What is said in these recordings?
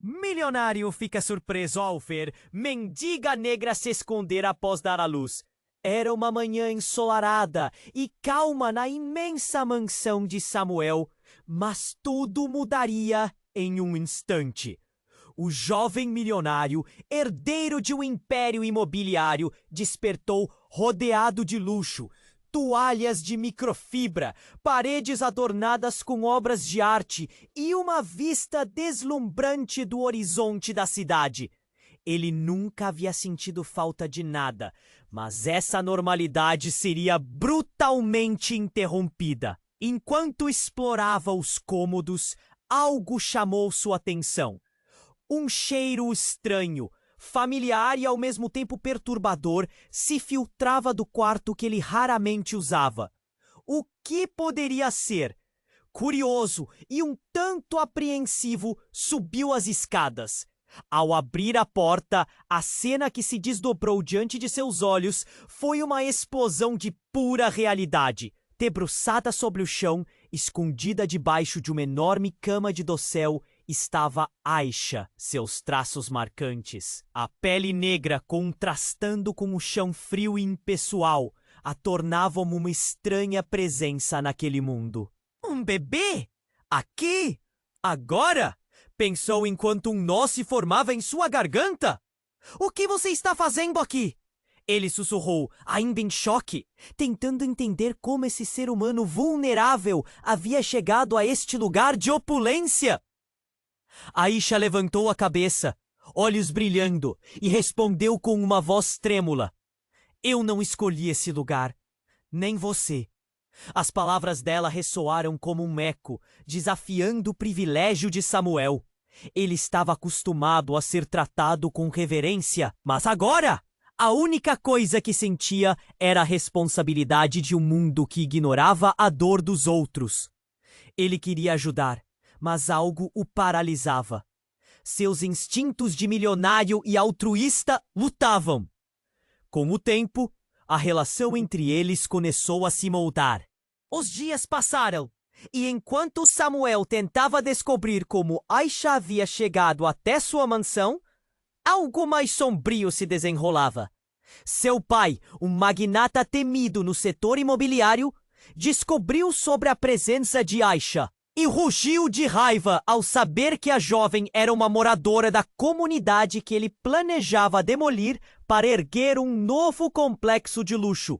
Milionário fica surpreso ao ver mendiga negra se esconder após dar à luz. Era uma manhã ensolarada e calma na imensa mansão de Samuel, mas tudo mudaria em um instante. O jovem milionário, herdeiro de um império imobiliário, despertou rodeado de luxo, toalhas de microfibra, paredes adornadas com obras de arte e uma vista deslumbrante do horizonte da cidade. Ele nunca havia sentido falta de nada, mas essa normalidade seria brutalmente interrompida. Enquanto explorava os cômodos, algo chamou sua atenção. Um cheiro estranho, familiar e ao mesmo tempo perturbador, se filtrava do quarto que ele raramente usava. O que poderia ser? Curioso e um tanto apreensivo, subiu as escadas. Ao abrir a porta, a cena que se desdobrou diante de seus olhos foi uma explosão de pura realidade. Debruçada sobre o chão, escondida debaixo de uma enorme cama de dossel, estava Aisha, seus traços marcantes. A pele negra contrastando com o chão frio e impessoal, a tornavam uma estranha presença naquele mundo. Um bebê? Aqui? Agora? Pensou enquanto um nó se formava em sua garganta. O que você está fazendo aqui? Ele sussurrou, ainda em choque, tentando entender como esse ser humano vulnerável havia chegado a este lugar de opulência. Aisha levantou a cabeça, olhos brilhando, e respondeu com uma voz trêmula. Eu não escolhi esse lugar, nem você. As palavras dela ressoaram como um eco, desafiando o privilégio de Samuel. Ele estava acostumado a ser tratado com reverência, mas agora a única coisa que sentia era a responsabilidade de um mundo que ignorava a dor dos outros. Ele queria ajudar, mas algo o paralisava. Seus instintos de milionário e altruísta lutavam. Com o tempo, a relação entre eles começou a se moldar. Os dias passaram, e enquanto Samuel tentava descobrir como Aisha havia chegado até sua mansão, algo mais sombrio se desenrolava. Seu pai, um magnata temido no setor imobiliário, descobriu sobre a presença de Aisha e rugiu de raiva ao saber que a jovem era uma moradora da comunidade que ele planejava demolir para erguer um novo complexo de luxo.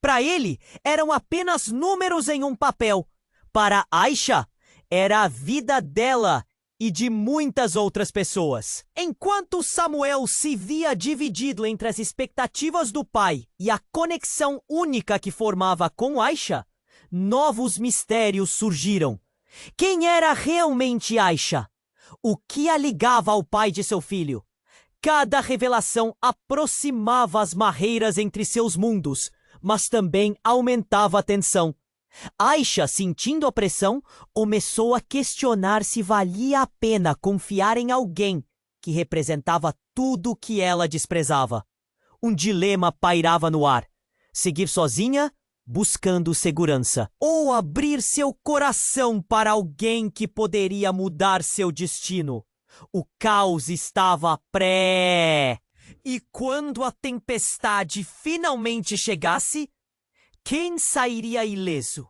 Para ele, eram apenas números em um papel. Para Aisha, era a vida dela e de muitas outras pessoas. Enquanto Samuel se via dividido entre as expectativas do pai e a conexão única que formava com Aisha, novos mistérios surgiram. Quem era realmente Aisha? O que a ligava ao pai de seu filho? Cada revelação aproximava as barreiras entre seus mundos, mas também aumentava a tensão. Aisha, sentindo a pressão, começou a questionar se valia a pena confiar em alguém que representava tudo o que ela desprezava. Um dilema pairava no ar: seguir sozinha, buscando segurança, ou abrir seu coração para alguém que poderia mudar seu destino. O caos estava E quando a tempestade finalmente chegasse, quem sairia ileso?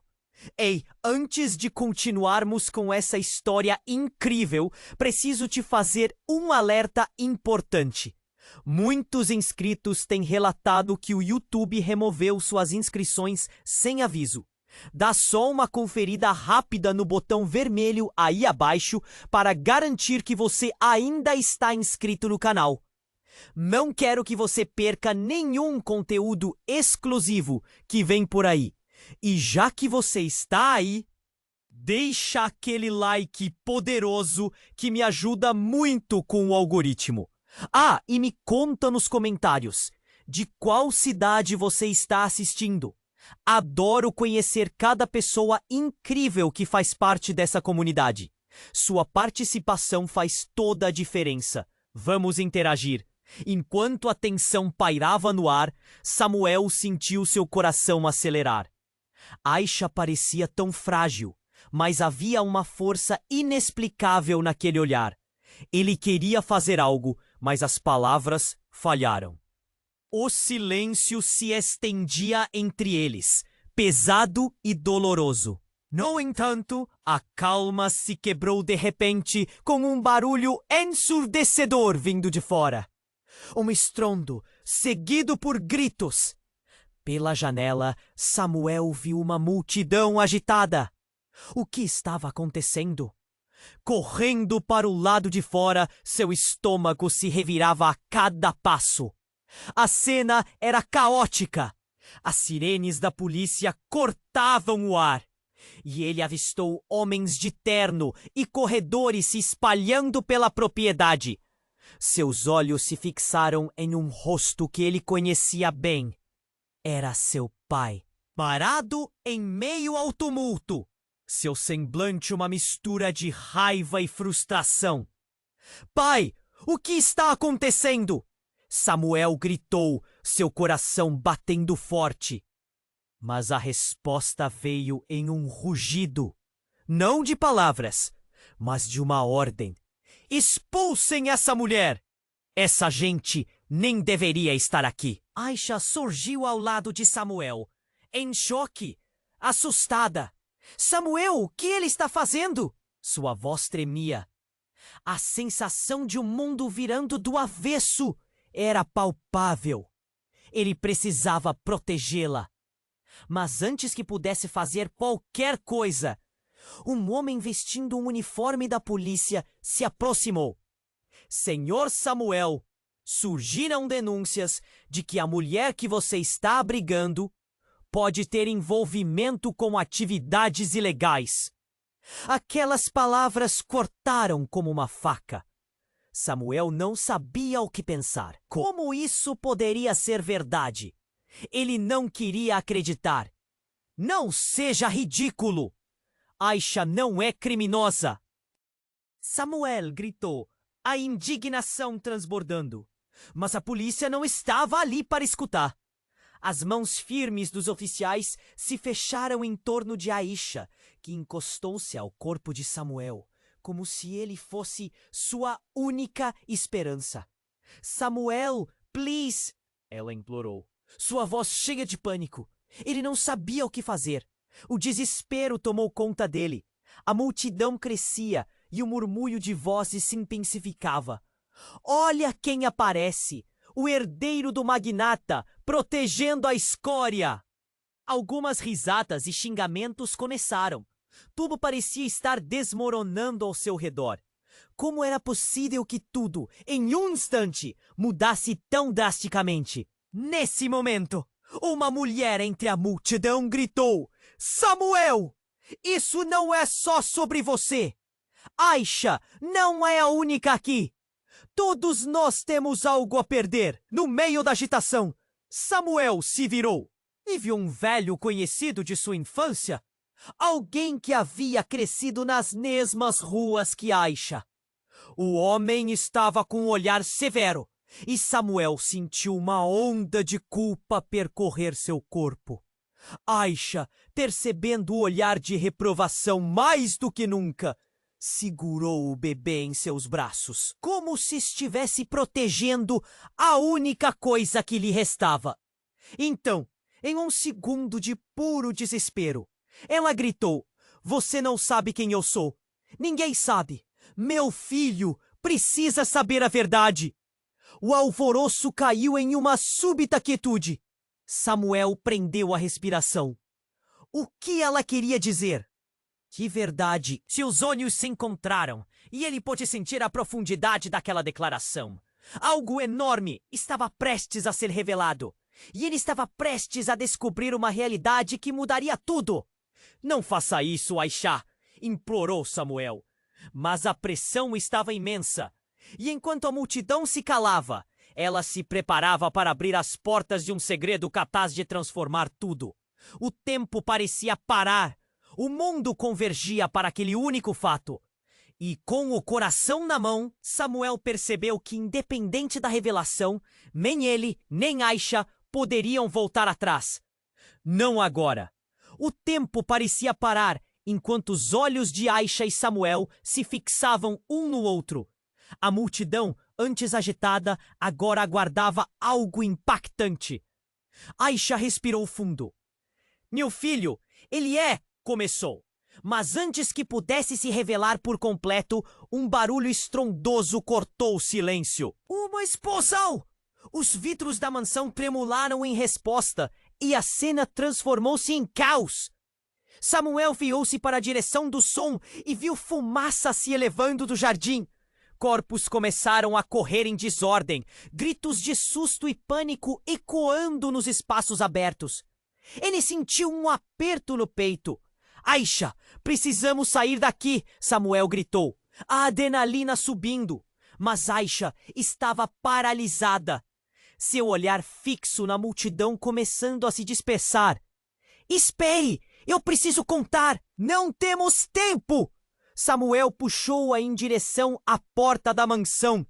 Ei, antes de continuarmos com essa história incrível, preciso te fazer um alerta importante. Muitos inscritos têm relatado que o YouTube removeu suas inscrições sem aviso. Dá só uma conferida rápida no botão vermelho aí abaixo para garantir que você ainda está inscrito no canal. Não quero que você perca nenhum conteúdo exclusivo que vem por aí. E já que você está aí, deixa aquele like poderoso que me ajuda muito com o algoritmo. Ah, e me conta nos comentários de qual cidade você está assistindo. Adoro conhecer cada pessoa incrível que faz parte dessa comunidade. Sua participação faz toda a diferença. Vamos interagir. Enquanto a tensão pairava no ar, Samuel sentiu seu coração acelerar. Aisha parecia tão frágil, mas havia uma força inexplicável naquele olhar. Ele queria fazer algo, mas as palavras falharam. O silêncio se estendia entre eles, pesado e doloroso. No entanto, a calma se quebrou de repente com um barulho ensurdecedor vindo de fora. Um estrondo, seguido por gritos. Pela janela, Samuel viu uma multidão agitada. O que estava acontecendo? Correndo para o lado de fora, seu estômago se revirava a cada passo. A cena era caótica. As sirenes da polícia cortavam o ar. E ele avistou homens de terno e corredores se espalhando pela propriedade. Seus olhos se fixaram em um rosto que ele conhecia bem. Era seu pai, parado em meio ao tumulto. Seu semblante uma mistura de raiva e frustração. "Pai, o que está acontecendo?" Samuel gritou, seu coração batendo forte. Mas a resposta veio em um rugido. Não de palavras, mas de uma ordem. "Expulsem essa mulher! Essa gente nem deveria estar aqui." Aisha surgiu ao lado de Samuel, em choque, assustada. "Samuel, o que ele está fazendo?" Sua voz tremia. A sensação de um mundo virando do avesso era palpável. Ele precisava protegê-la. Mas antes que pudesse fazer qualquer coisa, um homem vestindo um uniforme da polícia se aproximou. "Senhor Samuel, surgiram denúncias de que a mulher que você está abrigando pode ter envolvimento com atividades ilegais." Aquelas palavras cortaram como uma faca. Samuel não sabia o que pensar. Como isso poderia ser verdade? Ele não queria acreditar. "Não seja ridículo! Aisha não é criminosa!" Samuel gritou, a indignação transbordando. Mas a polícia não estava ali para escutar. As mãos firmes dos oficiais se fecharam em torno de Aisha, que encostou-se ao corpo de Samuel, como se ele fosse sua única esperança. "Samuel, please!" ela implorou, sua voz cheia de pânico. Ele não sabia o que fazer. O desespero tomou conta dele. A multidão crescia e o murmúrio de vozes se intensificava. "Olha quem aparece! O herdeiro do magnata, protegendo a escória!" Algumas risadas e xingamentos começaram. Tudo parecia estar desmoronando ao seu redor. Como era possível que tudo, em um instante, mudasse tão drasticamente? Nesse momento, uma mulher entre a multidão gritou: "Samuel! Isso não é só sobre você! Aisha não é a única aqui! Todos nós temos algo a perder." No meio da agitação, Samuel se virou e viu um velho conhecido de sua infância. Alguém que havia crescido nas mesmas ruas que Aisha. O homem estava com um olhar severo e Samuel sentiu uma onda de culpa percorrer seu corpo. Aisha, percebendo o olhar de reprovação mais do que nunca, segurou o bebê em seus braços, como se estivesse protegendo a única coisa que lhe restava. Então, em um segundo de puro desespero, ela gritou: "Você não sabe quem eu sou. Ninguém sabe. Meu filho precisa saber a verdade." O alvoroço caiu em uma súbita quietude. Samuel prendeu a respiração. O que ela queria dizer? Que verdade! Seus olhos se encontraram e ele pôde sentir a profundidade daquela declaração. Algo enorme estava prestes a ser revelado. E ele estava prestes a descobrir uma realidade que mudaria tudo. "Não faça isso, Aisha!" implorou Samuel. Mas a pressão estava imensa. E enquanto a multidão se calava, ela se preparava para abrir as portas de um segredo capaz de transformar tudo. O tempo parecia parar. O mundo convergia para aquele único fato. E com o coração na mão, Samuel percebeu que, independente da revelação, nem ele, nem Aisha poderiam voltar atrás. Não agora. O tempo parecia parar enquanto os olhos de Aisha e Samuel se fixavam um no outro. A multidão, antes agitada, agora aguardava algo impactante. Aisha respirou fundo. Meu filho, ele é, começou. Mas antes que pudesse se revelar por completo, um barulho estrondoso cortou o silêncio. Uma explosão! Os vidros da mansão tremularam em resposta e a cena transformou-se em caos. Samuel virou-se para a direção do som e viu fumaça se elevando do jardim. Corpos começaram a correr em desordem, gritos de susto e pânico ecoando nos espaços abertos. Ele sentiu um aperto no peito. Aisha, precisamos sair daqui, Samuel gritou, a adrenalina subindo. Mas Aisha estava paralisada, seu olhar fixo na multidão começando a se dispersar. Espere, eu preciso contar, não temos tempo! Samuel puxou-a em direção à porta da mansão.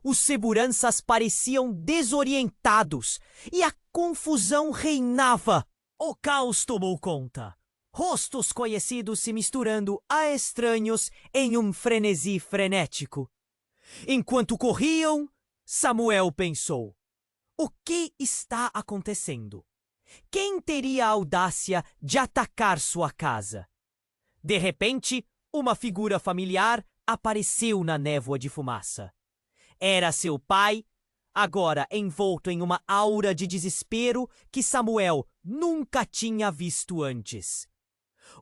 Os seguranças pareciam desorientados e a confusão reinava. O caos tomou conta. Rostos conhecidos se misturando a estranhos em um frenesi frenético. Enquanto corriam, Samuel pensou: o que está acontecendo? Quem teria a audácia de atacar sua casa? De repente, uma figura familiar apareceu na névoa de fumaça. Era seu pai, agora envolto em uma aura de desespero que Samuel nunca tinha visto antes.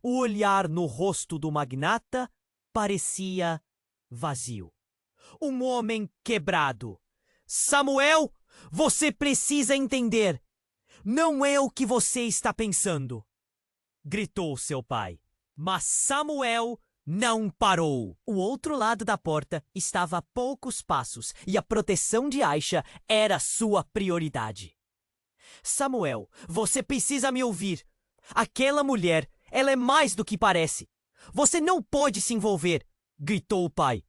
O olhar no rosto do magnata parecia vazio. Um homem quebrado. Samuel, você precisa entender. Não é o que você está pensando, gritou seu pai. Mas Samuel não parou. O outro lado da porta estava a poucos passos e a proteção de Aisha era sua prioridade. Samuel, você precisa me ouvir. Aquela mulher, ela é mais do que parece. Você não pode se envolver, gritou o pai.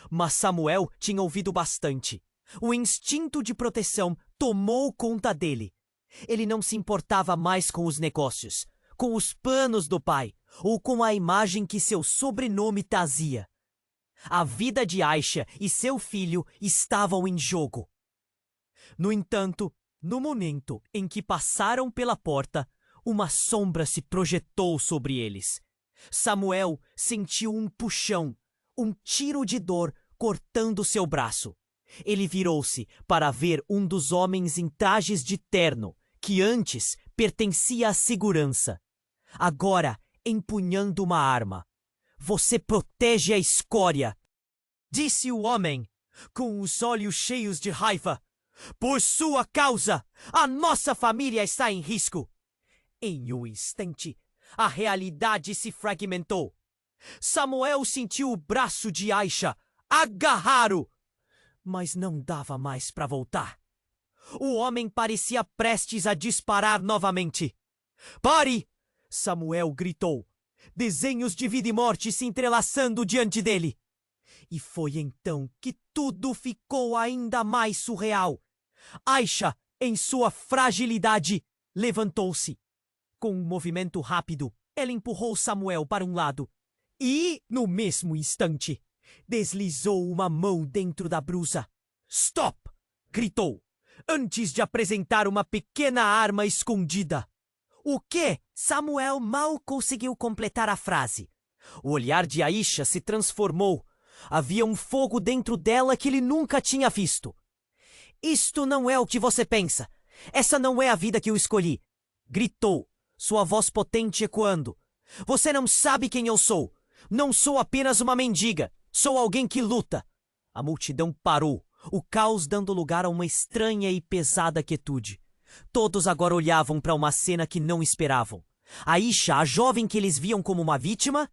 Mas Samuel tinha ouvido bastante. O instinto de proteção tomou conta dele. Ele não se importava mais com os negócios, com os planos do pai, ou com a imagem que seu sobrenome trazia. A vida de Aisha e seu filho estavam em jogo. No entanto, no momento em que passaram pela porta, uma sombra se projetou sobre eles. Samuel sentiu um puxão, um tiro de dor cortando seu braço. Ele virou-se para ver um dos homens em trajes de terno, que antes pertencia à segurança. Agora, empunhando uma arma. Você protege a escória, disse o homem, com os olhos cheios de raiva. Por sua causa, a nossa família está em risco. Em um instante, a realidade se fragmentou. Samuel sentiu o braço de Aisha agarrá-lo, mas não dava mais para voltar. O homem parecia prestes a disparar novamente. Pare! Samuel gritou, desenhos de vida e morte se entrelaçando diante dele. E foi então que tudo ficou ainda mais surreal. Aisha, em sua fragilidade, levantou-se. Com um movimento rápido, ela empurrou Samuel para um lado e, no mesmo instante, deslizou uma mão dentro da blusa. Stop! Gritou, antes de apresentar uma pequena arma escondida. O quê? Samuel mal conseguiu completar a frase. O olhar de Aisha se transformou. Havia um fogo dentro dela que ele nunca tinha visto. Isto não é o que você pensa. Essa não é a vida que eu escolhi. Gritou, sua voz potente ecoando. Você não sabe quem eu sou. Não sou apenas uma mendiga. Sou alguém que luta. A multidão parou, o caos dando lugar a uma estranha e pesada quietude. Todos agora olhavam para uma cena que não esperavam. Aisha, a jovem que eles viam como uma vítima,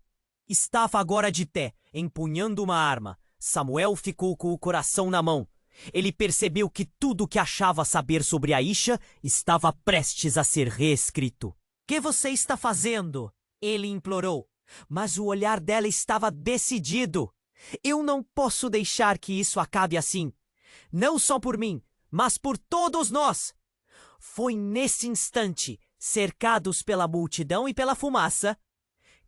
estava agora de pé, empunhando uma arma. Samuel ficou com o coração na mão. Ele percebeu que tudo o que achava saber sobre Aisha estava prestes a ser reescrito. O que você está fazendo? Ele implorou. Mas o olhar dela estava decidido. Eu não posso deixar que isso acabe assim. Não só por mim, mas por todos nós. Foi nesse instante, cercados pela multidão e pela fumaça,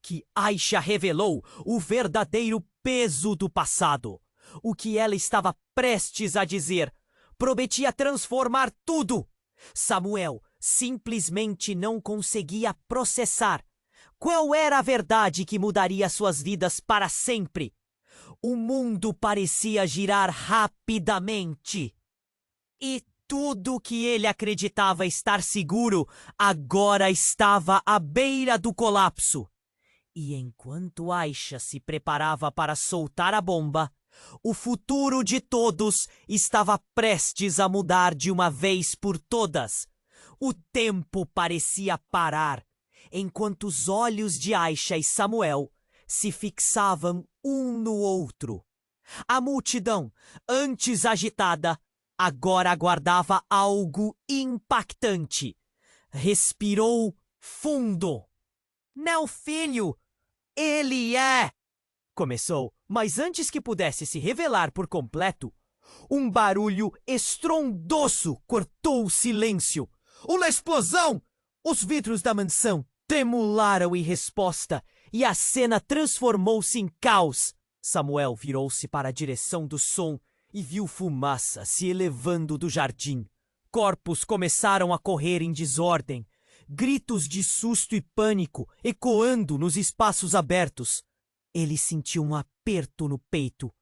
que Aisha revelou o verdadeiro peso do passado. O que ela estava prestes a dizer prometia transformar tudo. Samuel simplesmente não conseguia processar. Qual era a verdade que mudaria suas vidas para sempre? O mundo parecia girar rapidamente. E tudo que ele acreditava estar seguro agora estava à beira do colapso. E enquanto Aisha se preparava para soltar a bomba, o futuro de todos estava prestes a mudar de uma vez por todas. O tempo parecia parar, enquanto os olhos de Aisha e Samuel se fixavam um no outro. A multidão, antes agitada, agora aguardava algo impactante. Respirou fundo. Meu filho, ele é... Começou, mas antes que pudesse se revelar por completo, um barulho estrondoso cortou o silêncio. Uma explosão! Os vidros da mansão tremularam em resposta e a cena transformou-se em caos. Samuel virou-se para a direção do som e viu fumaça se elevando do jardim. Corpos começaram a correr em desordem, gritos de susto e pânico ecoando nos espaços abertos. Ele sentiu um aperto no peito.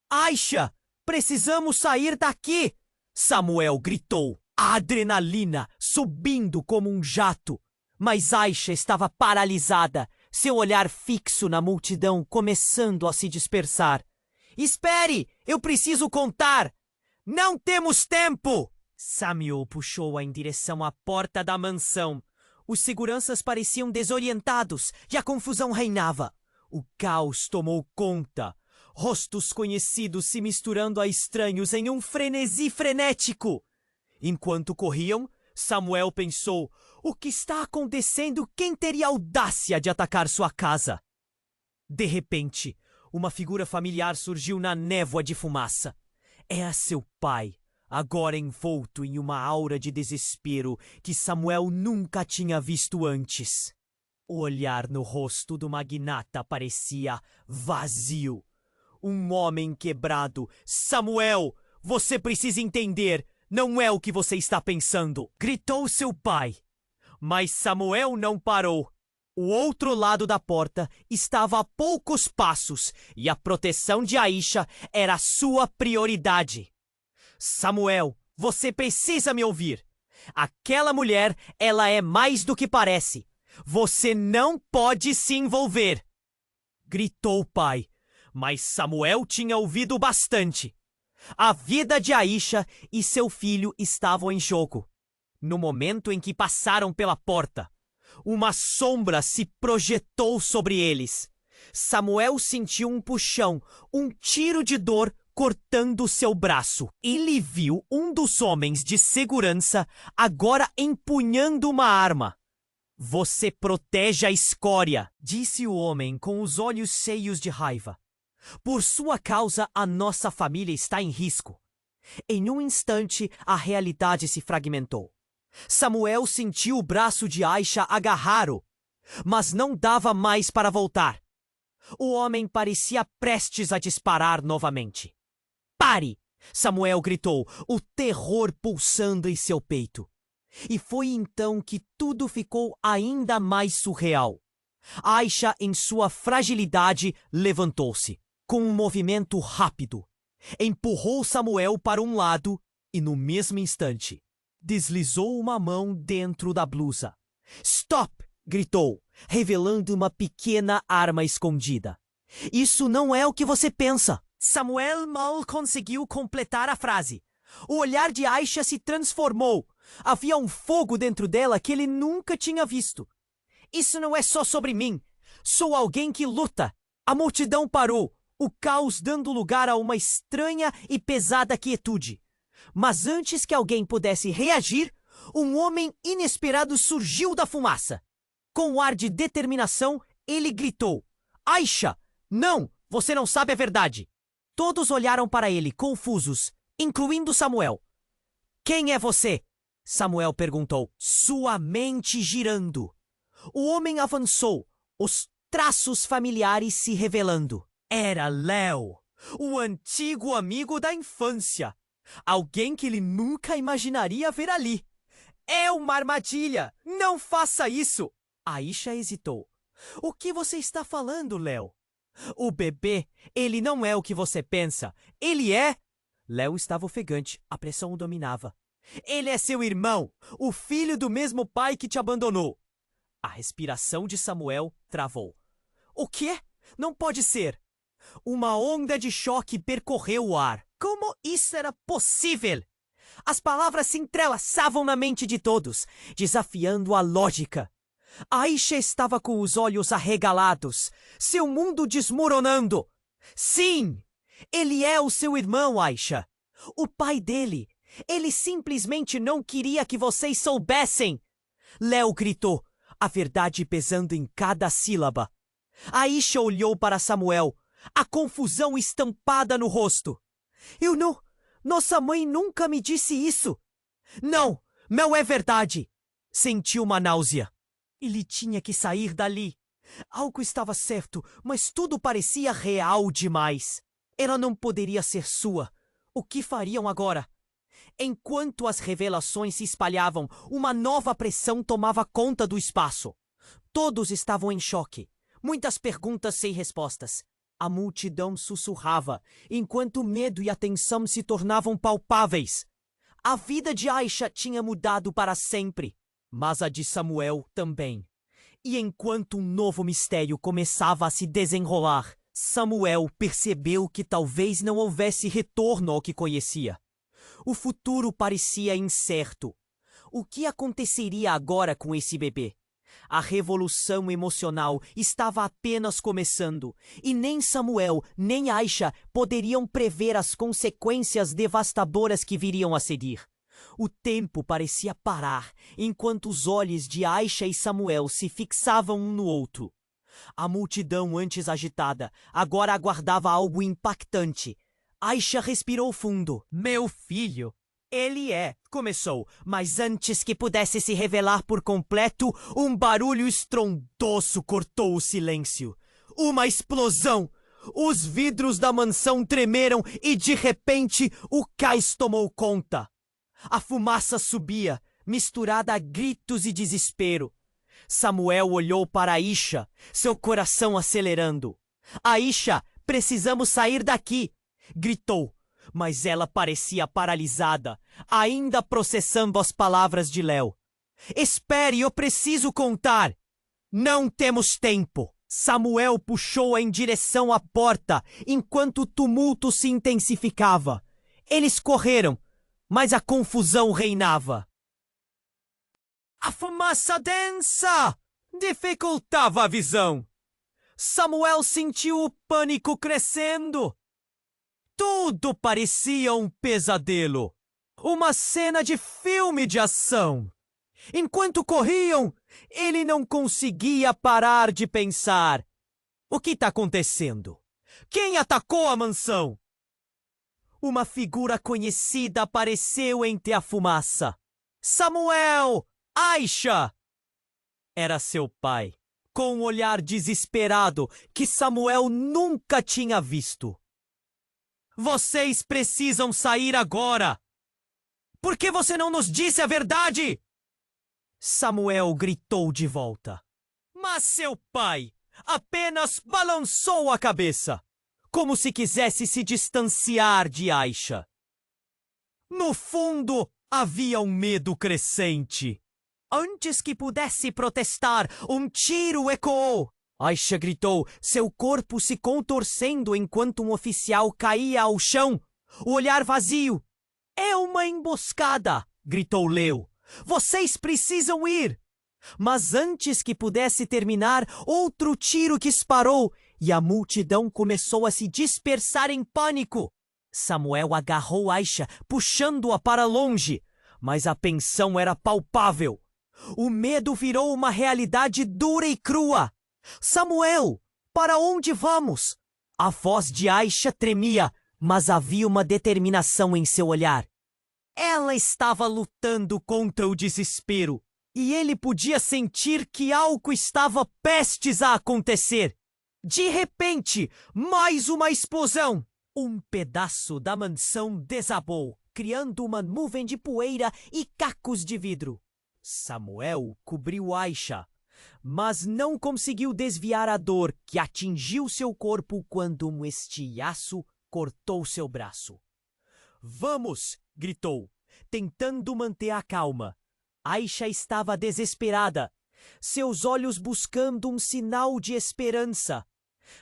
Aisha, precisamos sair daqui! Samuel gritou, a adrenalina subindo como um jato. Mas Aisha estava paralisada, seu olhar fixo na multidão começando a se dispersar. Espere, eu preciso contar! Não temos tempo! Samuel puxou-a em direção à porta da mansão. Os seguranças pareciam desorientados e a confusão reinava. O caos tomou conta, rostos conhecidos se misturando a estranhos em um frenesi frenético. Enquanto corriam, Samuel pensou, o que está acontecendo? Quem teria audácia de atacar sua casa? De repente, uma figura familiar surgiu na névoa de fumaça. Era seu pai, agora envolto em uma aura de desespero que Samuel nunca tinha visto antes. O olhar no rosto do magnata parecia vazio. Um homem quebrado. Samuel, você precisa entender, não é o que você está pensando, gritou seu pai. Mas Samuel não parou. O outro lado da porta estava a poucos passos e a proteção de Aisha era sua prioridade. Samuel, você precisa me ouvir. Aquela mulher, ela é mais do que parece. Você não pode se envolver! Gritou o pai, mas Samuel tinha ouvido bastante. A vida de Aisha e seu filho estavam em jogo. No momento em que passaram pela porta, uma sombra se projetou sobre eles. Samuel sentiu um puxão, um tiro de dor cortando seu braço. Ele viu um dos homens de segurança agora empunhando uma arma. Você protege a escória, disse o homem com os olhos cheios de raiva. Por sua causa, a nossa família está em risco. Em um instante, a realidade se fragmentou. Samuel sentiu o braço de Aisha agarrá-lo, mas não dava mais para voltar. O homem parecia prestes a disparar novamente. Pare! Samuel gritou, o terror pulsando em seu peito. E foi então que tudo ficou ainda mais surreal. Aisha, em sua fragilidade, levantou-se. Com um movimento rápido, empurrou Samuel para um lado e, no mesmo instante, deslizou uma mão dentro da blusa. Stop! Gritou, revelando uma pequena arma escondida. Isso não é o que você pensa. Samuel mal conseguiu completar a frase. O olhar de Aisha se transformou. Havia um fogo dentro dela que ele nunca tinha visto. Isso não é só sobre mim. Sou alguém que luta. A multidão parou, o caos dando lugar a uma estranha e pesada quietude. Mas antes que alguém pudesse reagir, um homem inesperado surgiu da fumaça. Com um ar de determinação, ele gritou: Aisha, não, você não sabe a verdade. Todos olharam para ele, confusos, incluindo Samuel. Quem é você? Samuel perguntou, sua mente girando. O homem avançou, os traços familiares se revelando. Era Léo, O antigo amigo da infância. Alguém que ele nunca imaginaria ver ali. É uma armadilha! Não faça isso! Aisha hesitou. O que você está falando, Léo? O bebê, ele não é o que você pensa. Ele é... Léo estava ofegante, a pressão o dominava. Ele é seu irmão, o filho do mesmo pai que te abandonou. A respiração de Samuel travou. O quê? Não pode ser! Uma onda de choque percorreu o ar. Como isso era possível? As palavras se entrelaçavam na mente de todos, desafiando a lógica. Aisha estava com os olhos arregalados, seu mundo desmoronando. Sim! Ele é o seu irmão, Aisha. O pai dele. Ele simplesmente não queria que vocês soubessem. Léo gritou, a verdade pesando em cada sílaba. Aisha olhou para Samuel, a confusão estampada no rosto. Eu não... Nossa mãe nunca me disse isso. Não, não é verdade. Sentiu uma náusea. Ele tinha que sair dali. Algo estava certo, mas tudo parecia real demais. Ela não poderia ser sua. O que fariam agora? Enquanto as revelações se espalhavam, uma nova pressão tomava conta do espaço. Todos estavam em choque. Muitas perguntas sem respostas. A multidão sussurrava, enquanto o medo e a tensão se tornavam palpáveis. A vida de Aisha tinha mudado para sempre, mas a de Samuel também. E enquanto um novo mistério começava a se desenrolar, Samuel percebeu que talvez não houvesse retorno ao que conhecia. O futuro parecia incerto. O que aconteceria agora com esse bebê? A revolução emocional estava apenas começando, e nem Samuel nem Aisha poderiam prever as consequências devastadoras que viriam a seguir. O tempo parecia parar, enquanto os olhos de Aisha e Samuel se fixavam um no outro. A multidão antes agitada agora aguardava algo impactante. Aisha respirou fundo. Meu filho! Ele é, começou, mas antes que pudesse se revelar por completo, um barulho estrondoso cortou o silêncio. Uma explosão! Os vidros da mansão tremeram e, de repente, o cais tomou conta. A fumaça subia, misturada a gritos e desespero. Samuel olhou para Aisha, seu coração acelerando. Aisha, precisamos sair daqui! Gritou. Mas ela parecia paralisada, ainda processando as palavras de Léo. Espere, eu preciso contar! Não temos tempo! Samuel puxou-a em direção à porta, enquanto o tumulto se intensificava. Eles correram, mas a confusão reinava. A fumaça densa dificultava a visão. Samuel sentiu o pânico crescendo. Tudo parecia um pesadelo. Uma cena de filme de ação. Enquanto corriam, ele não conseguia parar de pensar. O que está acontecendo? Quem atacou a mansão? Uma figura conhecida apareceu entre a fumaça. Samuel! Aisha! Era seu pai, com um olhar desesperado que Samuel nunca tinha visto. Vocês precisam sair agora! Por que você não nos disse a verdade? Samuel gritou de volta. Mas seu pai apenas balançou a cabeça, como se quisesse se distanciar de Aisha. No fundo, havia um medo crescente. Antes que pudesse protestar, um tiro ecoou. Aisha gritou, seu corpo se contorcendo enquanto um oficial caía ao chão, o olhar vazio. É uma emboscada, gritou Léo. Vocês precisam ir. Mas antes que pudesse terminar, outro tiro disparou e a multidão começou a se dispersar em pânico. Samuel agarrou Aisha, puxando-a para longe, mas a tensão era palpável. O medo virou uma realidade dura e crua. Samuel, para onde vamos? A voz de Aisha tremia, mas havia uma determinação em seu olhar. Ela estava lutando contra o desespero, e ele podia sentir que algo estava prestes a acontecer. De repente, mais uma explosão. Um pedaço da mansão desabou, criando uma nuvem de poeira e cacos de vidro. Samuel cobriu Aisha, mas não conseguiu desviar a dor que atingiu seu corpo quando um estilhaço cortou seu braço. "Vamos!" gritou, tentando manter a calma. Aisha estava desesperada, seus olhos buscando um sinal de esperança.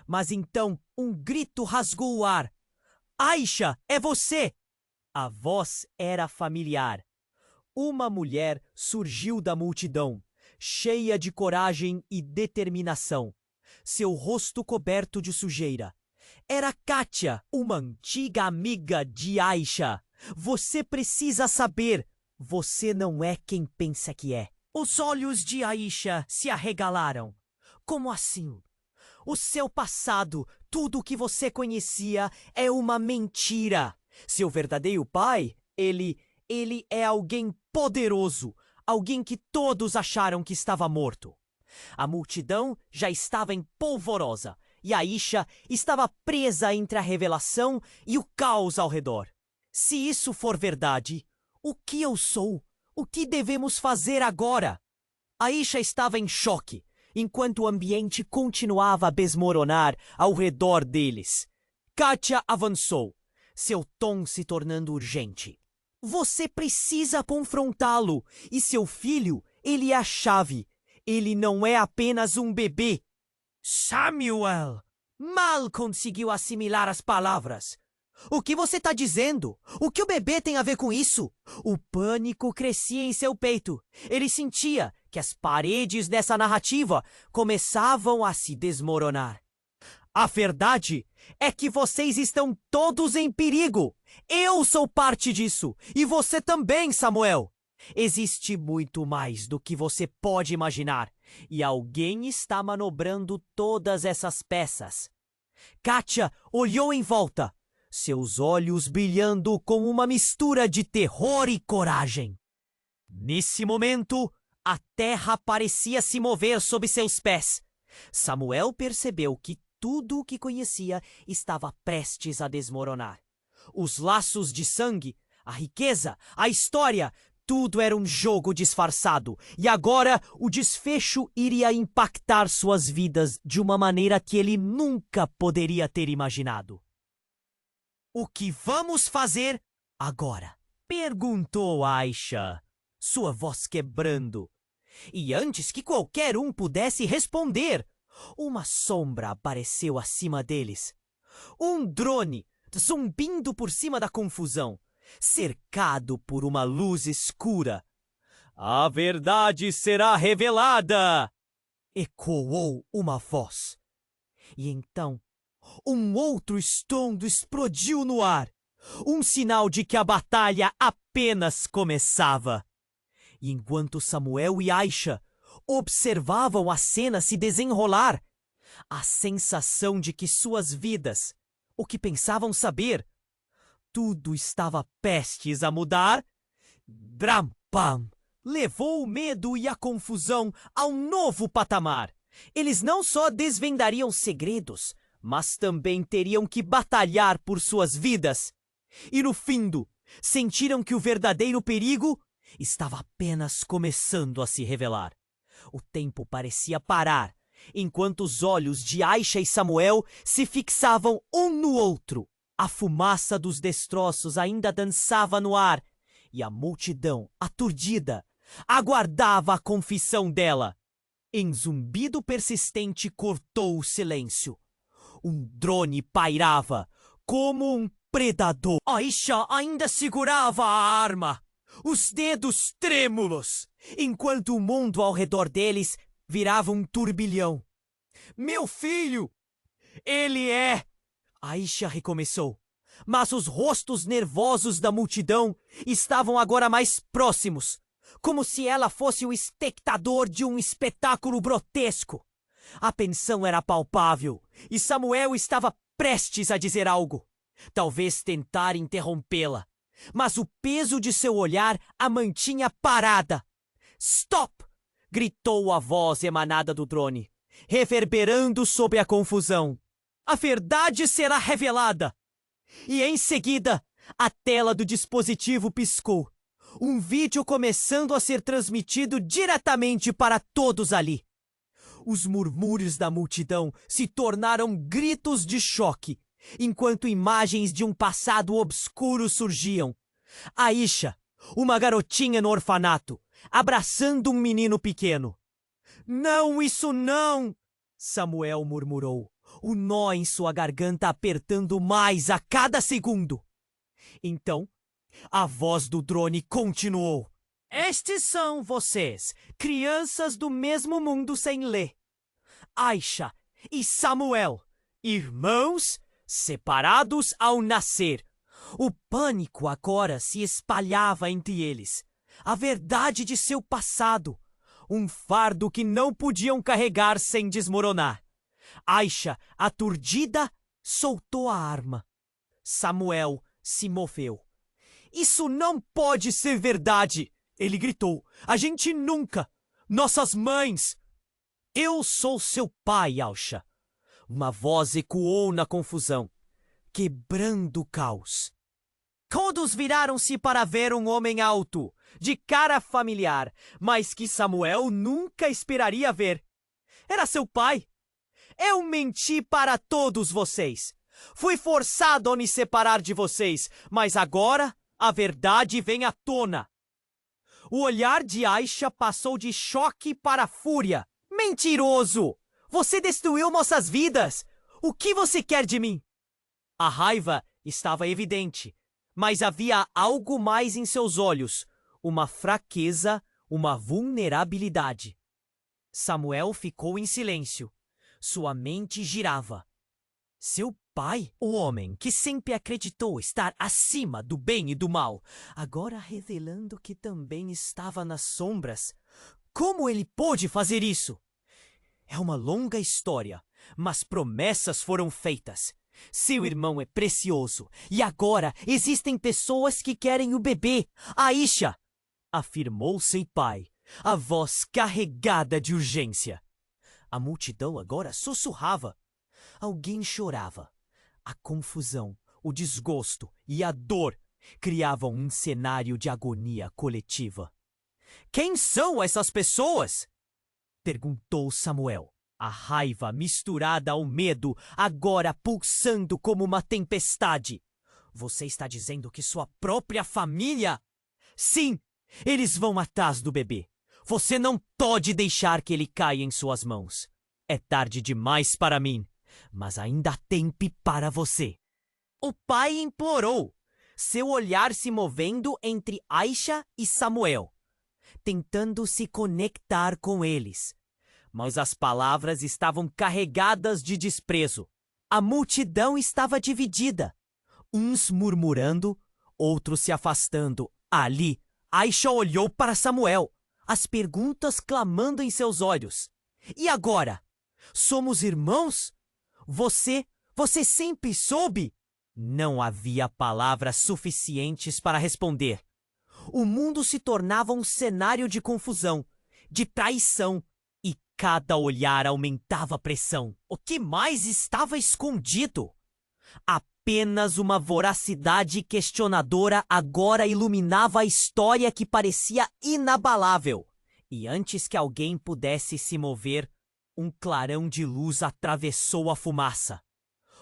Mas então um grito rasgou o ar. "Aisha, é você!" A voz era familiar. Uma mulher surgiu da multidão, cheia de coragem e determinação, seu rosto coberto de sujeira. Era Kátia, uma antiga amiga de Aisha. "Você precisa saber, você não é quem pensa que é." Os olhos de Aisha se arregalaram. "Como assim? O seu passado, tudo o que você conhecia, é uma mentira. Seu verdadeiro pai, ele é alguém poderoso, alguém que todos acharam que estava morto." A multidão já estava em polvorosa e Aisha estava presa entre a revelação e o caos ao redor. "Se isso for verdade, o que eu sou? O que devemos fazer agora?" Aisha estava em choque, enquanto o ambiente continuava a desmoronar ao redor deles. Kátia avançou, seu tom se tornando urgente. "Você precisa confrontá-lo, e seu filho, ele é a chave. Ele não é apenas um bebê." Samuel mal conseguiu assimilar as palavras. "O que você está dizendo? O que o bebê tem a ver com isso?" O pânico crescia em seu peito. Ele sentia que as paredes dessa narrativa começavam a se desmoronar. "A verdade é que vocês estão todos em perigo. Eu sou parte disso, e você também, Samuel. Existe muito mais do que você pode imaginar, e alguém está manobrando todas essas peças." Kátia olhou em volta, seus olhos brilhando com uma mistura de terror e coragem. Nesse momento, a terra parecia se mover sob seus pés. Samuel percebeu que tudo o que conhecia estava prestes a desmoronar. Os laços de sangue, a riqueza, a história, tudo era um jogo disfarçado, e agora o desfecho iria impactar suas vidas de uma maneira que ele nunca poderia ter imaginado. "O que vamos fazer agora?" perguntou Aisha, sua voz quebrando. E antes que qualquer um pudesse responder, uma sombra apareceu acima deles. Um drone zumbindo por cima da confusão, cercado por uma luz escura. "A verdade será revelada!" ecoou uma voz. E então, um outro estrondo explodiu no ar, um sinal de que a batalha apenas começava. E enquanto Samuel e Aisha observavam a cena se desenrolar, a sensação de que suas vidas, o que pensavam saber, tudo estava prestes a mudar, Drampam levou o medo e a confusão a um novo patamar. Eles não só desvendariam segredos, mas também teriam que batalhar por suas vidas. E no fundo, sentiram que o verdadeiro perigo estava apenas começando a se revelar. O tempo parecia parar, enquanto os olhos de Aisha e Samuel se fixavam um no outro. A fumaça dos destroços ainda dançava no ar, e a multidão, aturdida, aguardava a confissão dela. Um zumbido persistente cortou o silêncio. Um drone pairava, como um predador. Aisha ainda segurava a arma, os dedos trêmulos, enquanto o mundo ao redor deles virava um turbilhão. "Meu filho! Ele é..." Aisha recomeçou, mas os rostos nervosos da multidão estavam agora mais próximos, como se ela fosse o espectador de um espetáculo grotesco. A tensão era palpável e Samuel estava prestes a dizer algo, talvez tentar interrompê-la, mas o peso de seu olhar a mantinha parada. "Stop!" gritou a voz emanada do drone, reverberando sob a confusão. "A verdade será revelada. E em seguida, a tela do dispositivo piscou. Um vídeo começando a ser transmitido diretamente para todos ali. Os murmúrios da multidão se tornaram gritos de choque, enquanto imagens de um passado obscuro surgiam. Aisha, uma garotinha no orfanato, abraçando um menino pequeno. Não, isso não! Samuel murmurou, o nó em sua garganta apertando mais a cada segundo. Então, a voz do drone continuou. Estes são vocês, crianças do mesmo mundo sem lei. Aisha e Samuel, irmãos separados ao nascer. O pânico agora se espalhava entre eles. A verdade de seu passado. Um fardo que não podiam carregar sem desmoronar. Aisha, aturdida, soltou a arma. Samuel se moveu. Isso não pode ser verdade! Ele gritou. A gente nunca! Nossas mães! Eu sou seu pai, Aisha. Uma voz ecoou na confusão, quebrando o caos. Todos viraram-se para ver um homem alto, de cara familiar, mas que Samuel nunca esperaria ver. Era seu pai. Eu menti para todos vocês. Fui forçado a me separar de vocês, mas agora a verdade vem à tona. O olhar de Aisha passou de choque para fúria. Mentiroso! Você destruiu nossas vidas! O que você quer de mim? A raiva estava evidente, mas havia algo mais em seus olhos, uma fraqueza, uma vulnerabilidade. Samuel ficou em silêncio. Sua mente girava. Seu pai, o homem que sempre acreditou estar acima do bem e do mal, agora revelando que também estava nas sombras. Como ele pôde fazer isso? É uma longa história, mas promessas foram feitas. Seu irmão é precioso, e agora existem pessoas que querem o bebê. Aisha! Afirmou seu pai, a voz carregada de urgência. A multidão agora sussurrava. Alguém chorava. A confusão, o desgosto e a dor criavam um cenário de agonia coletiva. Quem são essas pessoas? Perguntou Samuel, a raiva misturada ao medo agora pulsando como uma tempestade. Você está dizendo que sua própria família? Sim, eles vão atrás do bebê. Você não pode deixar que ele caia em suas mãos. É tarde demais para mim, mas ainda há tempo para você. O pai implorou, seu olhar se movendo entre Aisha e Samuel, tentando se conectar com eles. Mas as palavras estavam carregadas de desprezo. A multidão estava dividida, uns murmurando, outros se afastando. Ali, Aisha olhou para Samuel, as perguntas clamando em seus olhos. E agora? Somos irmãos? Você sempre soube? Não havia palavras suficientes para responder. O mundo se tornava um cenário de confusão, de traição, e cada olhar aumentava a pressão. O que mais estava escondido? Apenas uma voracidade questionadora agora iluminava a história que parecia inabalável. E antes que alguém pudesse se mover, um clarão de luz atravessou a fumaça.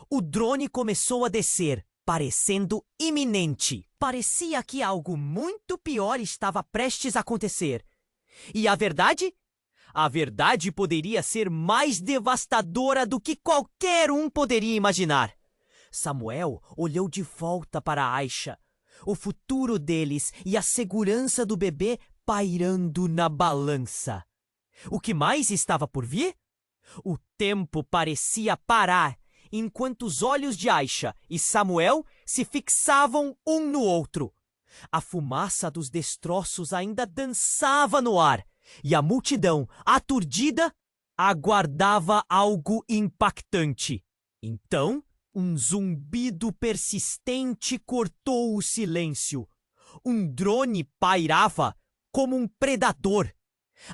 O drone começou a descer, parecendo iminente. Parecia que algo muito pior estava prestes a acontecer. E a verdade? A verdade poderia ser mais devastadora do que qualquer um poderia imaginar. Samuel olhou de volta para Aisha, o futuro deles e a segurança do bebê pairando na balança. O que mais estava por vir? O tempo parecia parar, enquanto os olhos de Aisha e Samuel se fixavam um no outro. A fumaça dos destroços ainda dançava no ar, e a multidão, aturdida, aguardava algo impactante. Então, um zumbido persistente cortou o silêncio. Um drone pairava como um predador.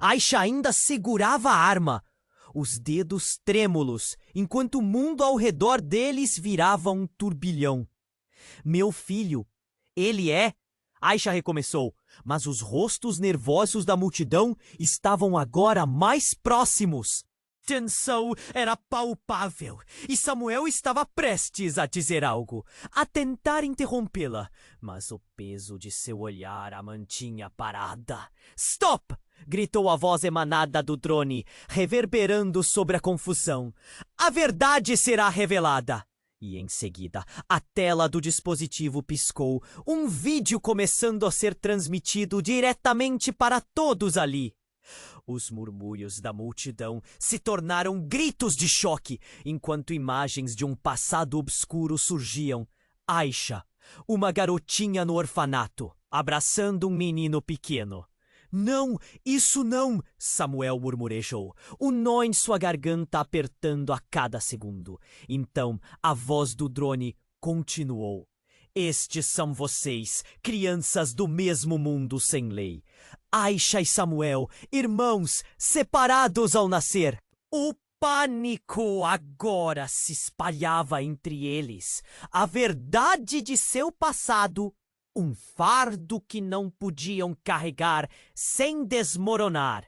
Aisha ainda segurava a arma, os dedos trêmulos, enquanto o mundo ao redor deles virava um turbilhão. Meu filho, ele é... Aisha recomeçou, mas os rostos nervosos da multidão estavam agora mais próximos. Tensão era palpável e Samuel estava prestes a dizer algo, a tentar interrompê-la, mas o peso de seu olhar a mantinha parada. Stop! Gritou a voz emanada do drone, reverberando sobre a confusão. A verdade será revelada! E em seguida, a tela do dispositivo piscou, um vídeo começando a ser transmitido diretamente para todos ali. Os murmúrios da multidão se tornaram gritos de choque, enquanto imagens de um passado obscuro surgiam. Aisha, uma garotinha no orfanato, abraçando um menino pequeno. Não, isso não, Samuel murmurejou, o nó em sua garganta apertando a cada segundo. Então, a voz do drone continuou. Estes são vocês, crianças do mesmo mundo sem lei. Aisha e Samuel, irmãos, separados ao nascer. O pânico agora se espalhava entre eles. A verdade de seu passado, um fardo que não podiam carregar sem desmoronar.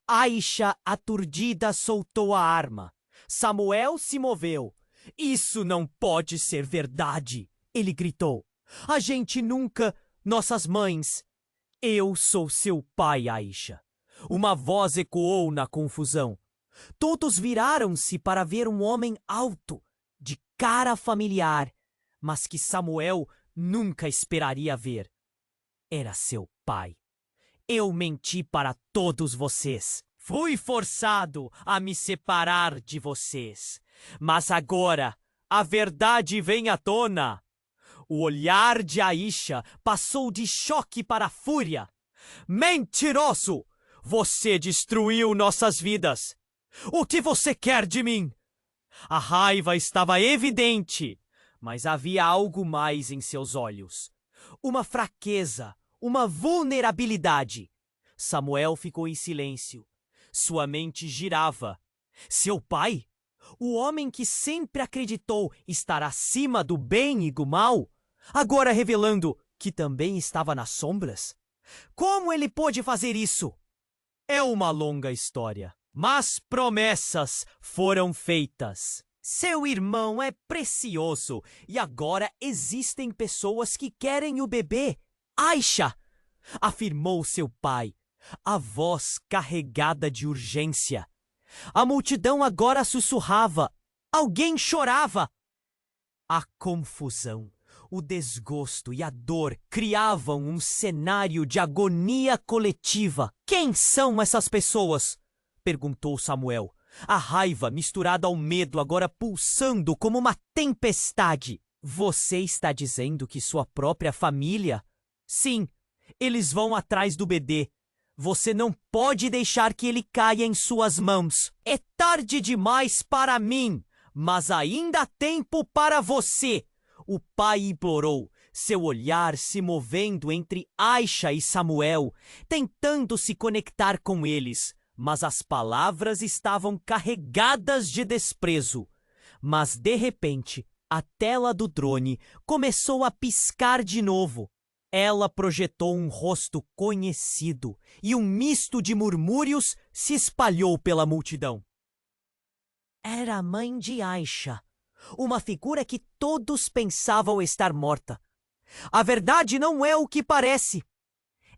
Aisha, aturdida, soltou a arma. Samuel se moveu. Isso não pode ser verdade, ele gritou. A gente nunca... Nossas mães... Eu sou seu pai, Aisha. Uma voz ecoou na confusão. Todos viraram-se para ver um homem alto, de cara familiar, mas que Samuel nunca esperaria ver. Era seu pai. Eu menti para todos vocês. Fui forçado a me separar de vocês. Mas agora a verdade vem à tona. O olhar de Aisha passou de choque para fúria. Mentiroso! Você destruiu nossas vidas. O que você quer de mim? A raiva estava evidente, mas havia algo mais em seus olhos. Uma fraqueza, uma vulnerabilidade. Samuel ficou em silêncio. Sua mente girava. Seu pai? O homem que sempre acreditou estar acima do bem e do mal? Agora revelando que também estava nas sombras? Como ele pôde fazer isso? É uma longa história, mas promessas foram feitas. Seu irmão é precioso e agora existem pessoas que querem o bebê. Aisha! Afirmou seu pai, a voz carregada de urgência. A multidão agora sussurrava. Alguém chorava. A confusão, o desgosto e a dor criavam um cenário de agonia coletiva. Quem são essas pessoas? Perguntou Samuel. A raiva misturada ao medo agora pulsando como uma tempestade. Você está dizendo que sua própria família? Sim, eles vão atrás do bebê. Você não pode deixar que ele caia em suas mãos. É tarde demais para mim, mas ainda há tempo para você. O pai implorou, seu olhar se movendo entre Aisha e Samuel, tentando se conectar com eles, mas as palavras estavam carregadas de desprezo. Mas, de repente, a tela do drone começou a piscar de novo. Ela projetou um rosto conhecido e um misto de murmúrios se espalhou pela multidão. Era a mãe de Aisha. Uma figura que todos pensavam estar morta. A verdade não é o que parece.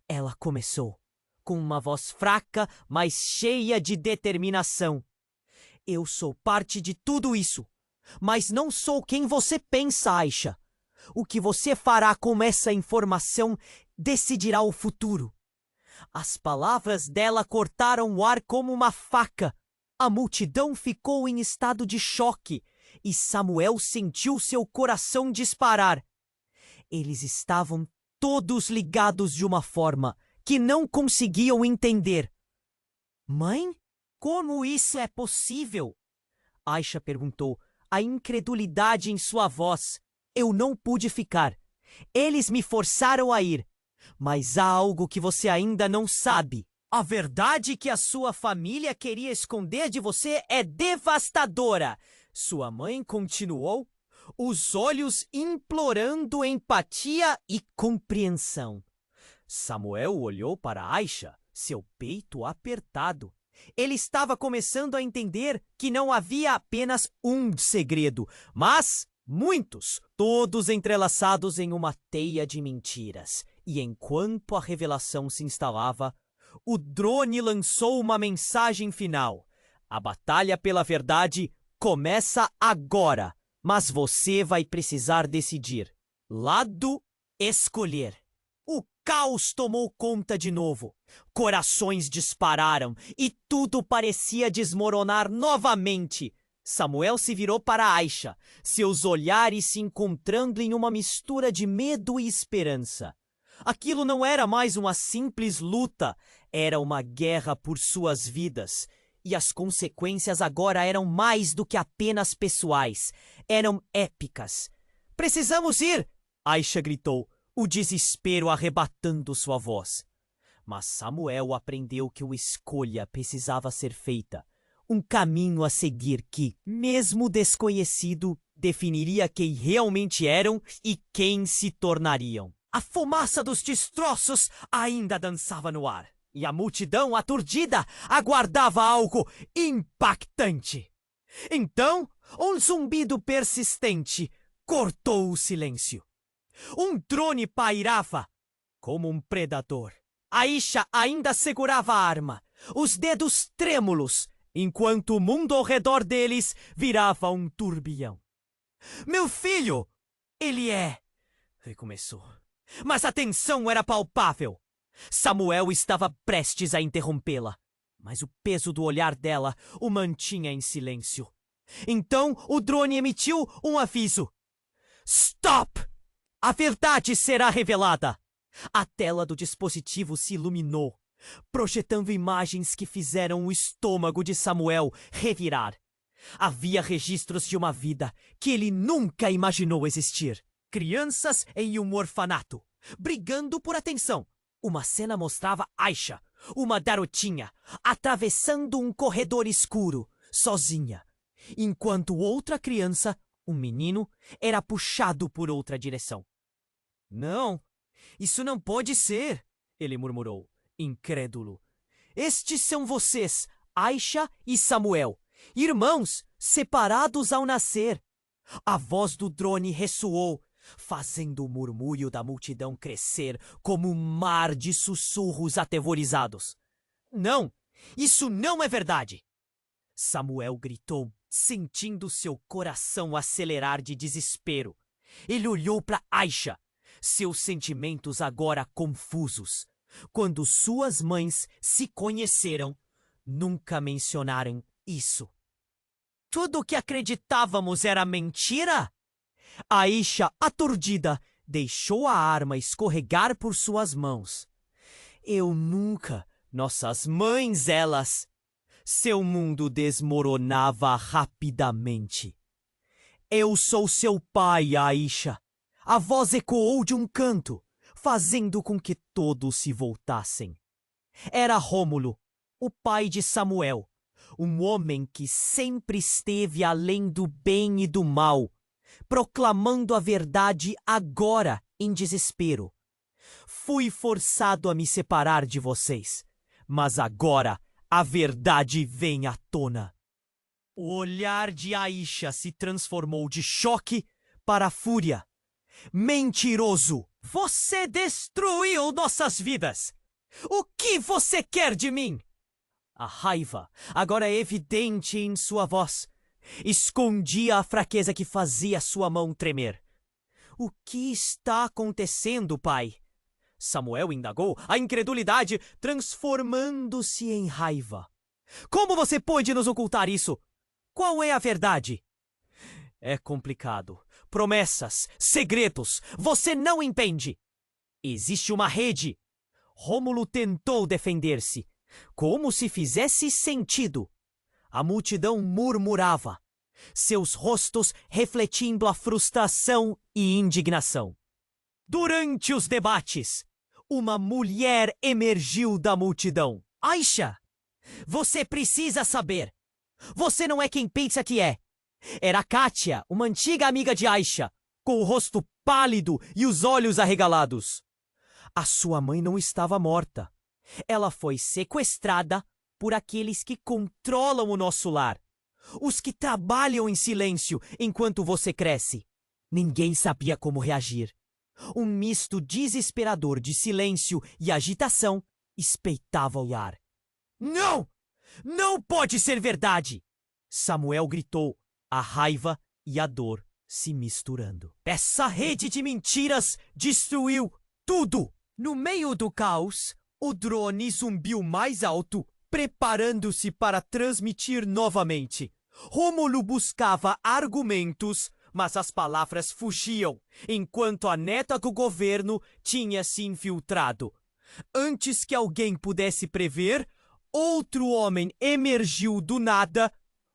Ela começou, com uma voz fraca, mas cheia de determinação. Eu sou parte de tudo isso, mas não sou quem você pensa, Aisha. O que você fará com essa informação decidirá o futuro. As palavras dela cortaram o ar como uma faca. A multidão ficou em estado de choque e Samuel sentiu seu coração disparar. Eles estavam todos ligados de uma forma que não conseguiam entender. Mãe? Como isso é possível? Aisha perguntou, a incredulidade em sua voz. Eu não pude ficar. Eles me forçaram a ir. Mas há algo que você ainda não sabe. A verdade que a sua família queria esconder de você é devastadora. Sua mãe continuou. os olhos implorando empatia e compreensão. Samuel olhou para Aisha, seu peito apertado. Ele estava começando a entender que não havia apenas um segredo, mas muitos, todos entrelaçados em uma teia de mentiras. E enquanto a revelação se instalava, o drone lançou uma mensagem final. A batalha pela verdade começa agora, mas você vai precisar decidir. Lado escolher. O caos tomou conta de novo. Corações dispararam e tudo parecia desmoronar novamente. Samuel se virou para Aisha, seus olhares se encontrando em uma mistura de medo e esperança. Aquilo não era mais uma simples luta, era uma guerra por suas vidas. E as consequências agora eram mais do que apenas pessoais, eram épicas. Precisamos ir! Aisha gritou, o desespero arrebatando sua voz. Mas Samuel aprendeu que uma escolha precisava ser feita. Um caminho a seguir que, mesmo desconhecido, definiria quem realmente eram e quem se tornariam. A fumaça dos destroços ainda dançava no ar. E a multidão aturdida aguardava algo impactante. Então, um zumbido persistente cortou o silêncio. Um drone pairava como um predador. Aisha ainda segurava a arma, os dedos trêmulos, enquanto o mundo ao redor deles virava um turbilhão. Meu filho! Ele é... Recomeçou. Mas a tensão era palpável. Samuel estava prestes a interrompê-la, mas o peso do olhar dela o mantinha em silêncio. Então o drone emitiu um aviso. Stop! A verdade será revelada! A tela do dispositivo se iluminou, projetando imagens que fizeram o estômago de Samuel revirar. Havia registros de uma vida que ele nunca imaginou existir. Crianças em um orfanato, brigando por atenção. Uma cena mostrava Aisha, uma garotinha, atravessando um corredor escuro, sozinha, enquanto outra criança, um menino, era puxado por outra direção. Não, isso não pode ser, ele murmurou, incrédulo. Estes são vocês, Aisha e Samuel, irmãos separados ao nascer. A voz do drone ressoou, fazendo o murmúrio da multidão crescer como um mar de sussurros aterrorizados. Não, isso não é verdade! Samuel gritou, sentindo seu coração acelerar de desespero. Ele olhou para Aisha, seus sentimentos agora confusos. Quando suas mães se conheceram, nunca mencionaram isso. Tudo o que acreditávamos era mentira? Aisha, aturdida, deixou a arma escorregar por suas mãos. Eu nunca... Nossas mães, elas... Seu mundo desmoronava rapidamente. Eu sou seu pai, Aisha. A voz ecoou de um canto, fazendo com que todos se voltassem. Era Rômulo, o pai de Samuel, um homem que sempre esteve além do bem e do mal, proclamando a verdade agora em desespero. Fui forçado a me separar de vocês, mas agora a verdade vem à tona. O olhar de Aisha se transformou de choque para fúria. Mentiroso! Você destruiu nossas vidas! O que você quer de mim? A raiva, agora evidente em sua voz, escondia a fraqueza que fazia sua mão tremer. O que está acontecendo, pai? Samuel indagou, a incredulidade transformando-se em raiva. Como você pôde nos ocultar isso? Qual é a verdade? É complicado. Promessas, segredos, você não entende. Existe uma rede. Rômulo tentou defender-se, como se fizesse sentido. A multidão murmurava, seus rostos refletindo a frustração e indignação. Durante os debates, uma mulher emergiu da multidão. Aisha, você precisa saber. Você não é quem pensa que é. Era Kátia, uma antiga amiga de Aisha, com o rosto pálido e os olhos arregalados. A sua mãe não estava morta. Ela foi sequestrada por aqueles que controlam o nosso lar. Os que trabalham em silêncio enquanto você cresce. Ninguém sabia como reagir. Um misto desesperador de silêncio e agitação espeitava o ar. Não! Não pode ser verdade! Samuel gritou, a raiva e a dor se misturando. Essa rede de mentiras destruiu tudo! No meio do caos, o drone zumbiu mais alto, preparando-se para transmitir novamente. Rômulo buscava argumentos, mas as palavras fugiam, enquanto a neta do governo tinha se infiltrado. Antes que alguém pudesse prever, outro homem emergiu do nada,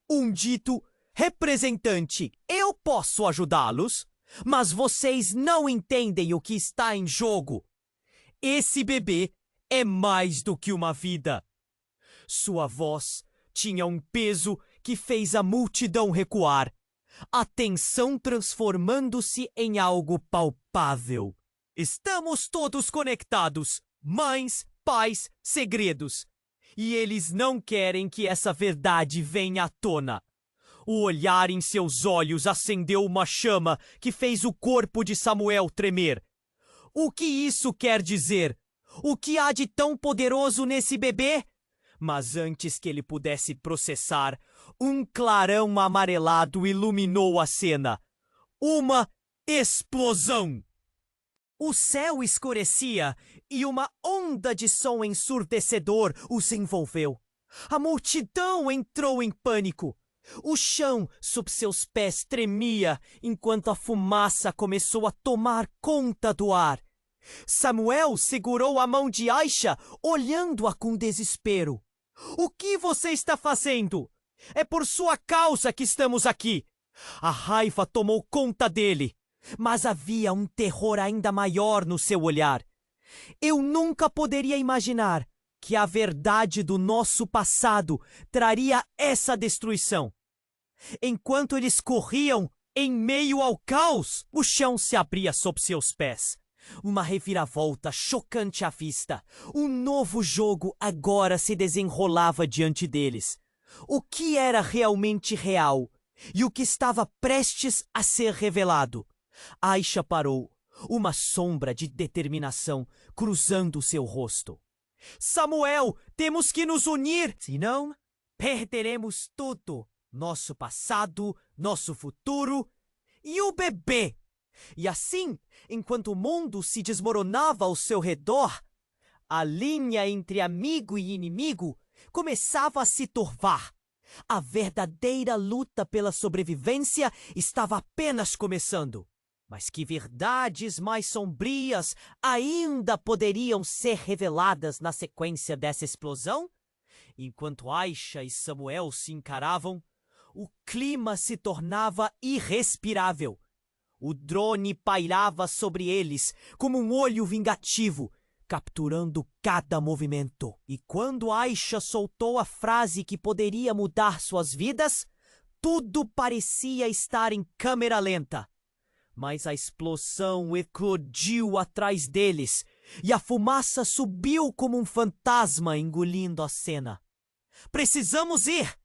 um dito representante. Eu posso ajudá-los, mas vocês não entendem o que está em jogo. Esse bebê é mais do que uma vida. Sua voz tinha um peso que fez a multidão recuar, a tensão transformando-se em algo palpável. Estamos todos conectados, mães, pais, segredos. E eles não querem que essa verdade venha à tona. O olhar em seus olhos acendeu uma chama que fez o corpo de Samuel tremer. O que isso quer dizer? O que há de tão poderoso nesse bebê? Mas antes que ele pudesse processar, um clarão amarelado iluminou a cena. Uma explosão! O céu escurecia e uma onda de som ensurdecedor os envolveu. A multidão entrou em pânico. O chão sob seus pés tremia enquanto a fumaça começou a tomar conta do ar. Samuel segurou a mão de Aisha, olhando-a com desespero. O que você está fazendo? É por sua causa que estamos aqui. A raiva tomou conta dele, mas havia um terror ainda maior no seu olhar. Eu nunca poderia imaginar que a verdade do nosso passado traria essa destruição. Enquanto eles corriam em meio ao caos, o chão se abria sob seus pés. Uma reviravolta chocante à vista. Um novo jogo agora se desenrolava diante deles. O que era realmente real e o que estava prestes a ser revelado? Aisha parou, uma sombra de determinação cruzando seu rosto. Samuel, temos que nos unir, senão perderemos tudo. Nosso passado, nosso futuro e o bebê. E assim, enquanto o mundo se desmoronava ao seu redor, a linha entre amigo e inimigo começava a se turvar. A verdadeira luta pela sobrevivência estava apenas começando. Mas que verdades mais sombrias ainda poderiam ser reveladas na sequência dessa explosão? Enquanto Aisha e Samuel se encaravam, o clima se tornava irrespirável. O drone pairava sobre eles como um olho vingativo, capturando cada movimento. E quando Aisha soltou a frase que poderia mudar suas vidas, tudo parecia estar em câmera lenta. Mas a explosão eclodiu atrás deles e a fumaça subiu como um fantasma engolindo a cena. Precisamos ir!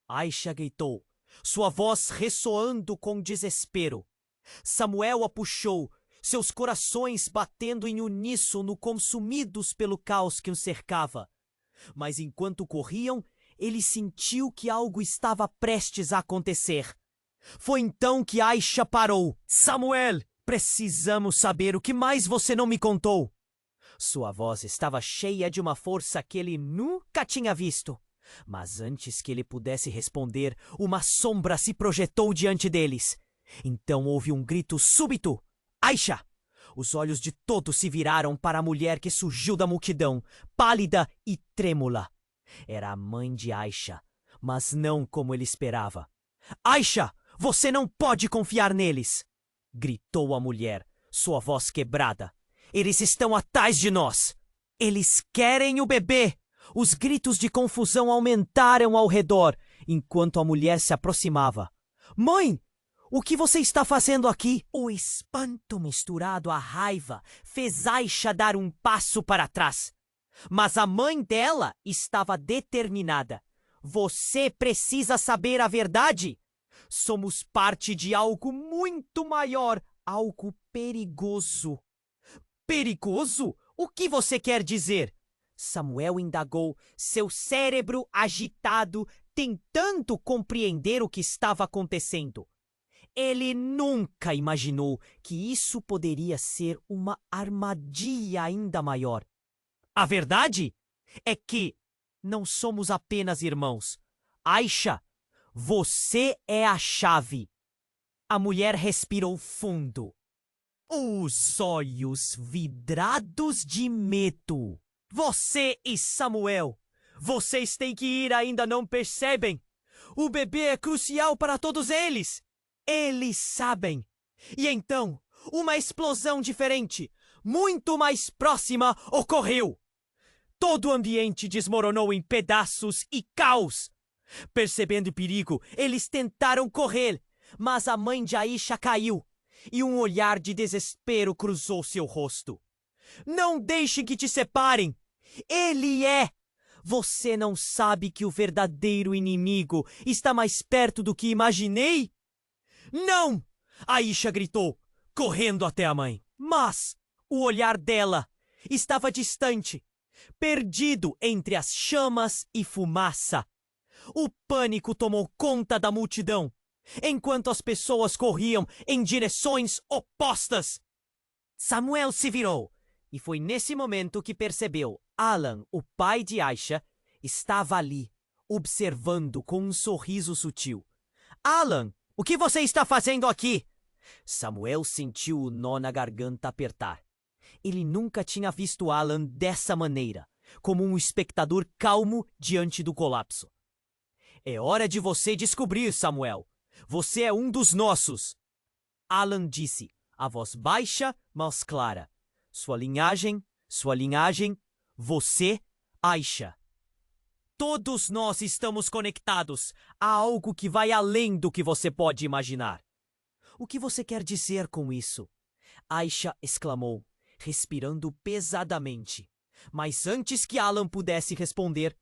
Aisha gritou, sua voz ressoando com desespero. Samuel a puxou, seus corações batendo em uníssono, consumidos pelo caos que os cercava. Mas enquanto corriam, ele sentiu que algo estava prestes a acontecer. Foi então que Aisha parou. Samuel, precisamos saber o que mais você não me contou. Sua voz estava cheia de uma força que ele nunca tinha visto. Mas antes que ele pudesse responder, uma sombra se projetou diante deles. Então houve um grito súbito. Aisha! Os olhos de todos se viraram para a mulher que surgiu da multidão, pálida e trêmula. Era a mãe de Aisha, mas não como ele esperava. Aisha, você não pode confiar neles! Gritou a mulher, sua voz quebrada. Eles estão atrás de nós! Eles querem o bebê! Os gritos de confusão aumentaram ao redor, enquanto a mulher se aproximava. Mãe, o que você está fazendo aqui? O espanto misturado à raiva fez Aisha dar um passo para trás. Mas a mãe dela estava determinada. Você precisa saber a verdade. Somos parte de algo muito maior, algo perigoso. Perigoso? O que você quer dizer? Samuel indagou, seu cérebro agitado, tentando compreender o que estava acontecendo. Ele nunca imaginou que isso poderia ser uma armadilha ainda maior. A verdade é que não somos apenas irmãos. Aisha, você é a chave. A mulher respirou fundo. Os olhos vidrados de medo. Você e Samuel, vocês têm que ir, ainda não percebem? O bebê é crucial para todos eles. Eles sabem. E então, uma explosão diferente, muito mais próxima, ocorreu. Todo o ambiente desmoronou em pedaços e caos. Percebendo o perigo, eles tentaram correr, mas a mãe de Aisha caiu e um olhar de desespero cruzou seu rosto. Não deixem que te separem. Ele é. Você não sabe que o verdadeiro inimigo está mais perto do que imaginei? Não! Aisha gritou, correndo até a mãe. Mas o olhar dela estava distante, perdido entre as chamas e fumaça. O pânico tomou conta da multidão, enquanto as pessoas corriam em direções opostas. Samuel se virou, e foi nesse momento que percebeu. Alan, o pai de Aisha, estava ali, observando com um sorriso sutil. Alan, o que você está fazendo aqui? Samuel sentiu o nó na garganta apertar. Ele nunca tinha visto Alan dessa maneira, como um espectador calmo diante do colapso. É hora de você descobrir, Samuel. Você é um dos nossos. Alan disse, a voz baixa, mas clara. Sua linhagem, você, Aisha. Todos nós estamos conectados a algo que vai além do que você pode imaginar. O que você quer dizer com isso? Aisha exclamou, respirando pesadamente. Mas antes que Alan pudesse responder,